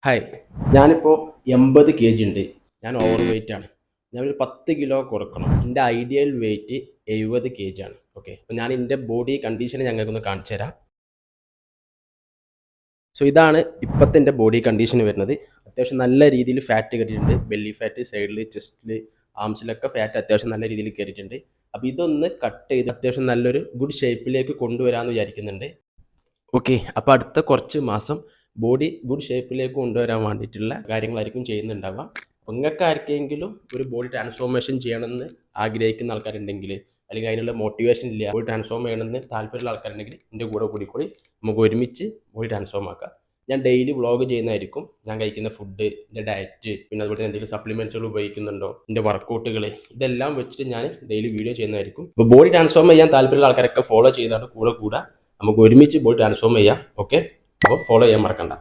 Hi, ഞാനിപ്പോൾ 80 kg ഉണ്ട്. ഞാൻ ഓവർ വെയിറ്റ് ആണ്. ഞാൻ ഒരു 10 കിലോ കുറക്കണം. എൻ്റെ ഐഡിയൽ വെയിറ്റ് 70 kg ആണ്. ഓക്കെ, അപ്പോൾ ഞാൻ എൻ്റെ ബോഡി കണ്ടീഷൻ ഞങ്ങൾക്കൊന്ന് കാണിച്ചു തരാം. സോ ഇതാണ് ഇപ്പോഴത്തെ എൻ്റെ ബോഡി കണ്ടീഷൻ വരുന്നത്. അത്യാവശ്യം നല്ല രീതിയിൽ ഫാറ്റ് കയറിയിട്ടുണ്ട്. ബെല്ലി ഫാറ്റ്, സൈഡിൽ, ചെസ്റ്റിൽ, ആംസിലൊക്കെ ഫാറ്റ് അത്യാവശ്യം നല്ല രീതിയിൽ കയറിയിട്ടുണ്ട്. അപ്പോൾ ഇതൊന്ന് കട്ട് ചെയ്ത് അത്യാവശ്യം നല്ലൊരു ഗുഡ് ഷേപ്പിലേക്ക് കൊണ്ടുവരാമെന്ന് വിചാരിക്കുന്നുണ്ട്. ഓക്കെ, അപ്പോൾ അടുത്ത കുറച്ച് മാസം ബോഡി ഗുഡ് ഷേപ്പിലേക്ക് കൊണ്ടുവരാൻ വേണ്ടിയിട്ടുള്ള കാര്യങ്ങളായിരിക്കും ചെയ്യുന്നുണ്ടാവുക. അപ്പോൾ നിങ്ങൾക്ക് ആർക്കെങ്കിലും ഒരു ബോഡി ട്രാൻസ്ഫോർമേഷൻ ചെയ്യണമെന്ന് ആഗ്രഹിക്കുന്ന ആൾക്കാരുണ്ടെങ്കിൽ, അല്ലെങ്കിൽ അതിനുള്ള മോട്ടിവേഷൻ ഇല്ല, ബോഡി ട്രാൻസ്ഫോം ചെയ്യണമെന്ന് താല്പര്യമുള്ള ആൾക്കാരുണ്ടെങ്കിൽ എൻ്റെ കൂടെ കൂടിക്കൂടി നമുക്ക് ഒരുമിച്ച് ബോഡി ട്രാൻസ്ഫോം ആക്കാം. ഞാൻ ഡെയിലി വ്ളോഗ് ചെയ്യുന്നതായിരിക്കും. ഞാൻ കഴിക്കുന്ന ഫുഡ്, എൻ്റെ ഡയറ്റ്, പിന്നെ അതുപോലെ തന്നെ എന്തെങ്കിലും സപ്ലിമെൻറ്റ്സുകൾ ഉപയോഗിക്കുന്നുണ്ടോ, എൻ്റെ വർക്കൗട്ടുകൾ, ഇതെല്ലാം വെച്ചിട്ട് ഞാൻ ഡെയിലി വീഡിയോ ചെയ്യുന്നതായിരിക്കും. അപ്പോൾ ബോഡി ട്രാൻസ്ഫോം ചെയ്യാൻ താല്പര്യമുള്ള ആൾക്കാരൊക്കെ ഫോളോ ചെയ്താണ് കൂടെ നമുക്ക് ഒരുമിച്ച് ബോഡി ട്രാൻസ്ഫോം ചെയ്യാം. ഓക്കെ, അപ്പോൾ ഫോളോ ചെയ്യാൻ മറക്കണ്ട.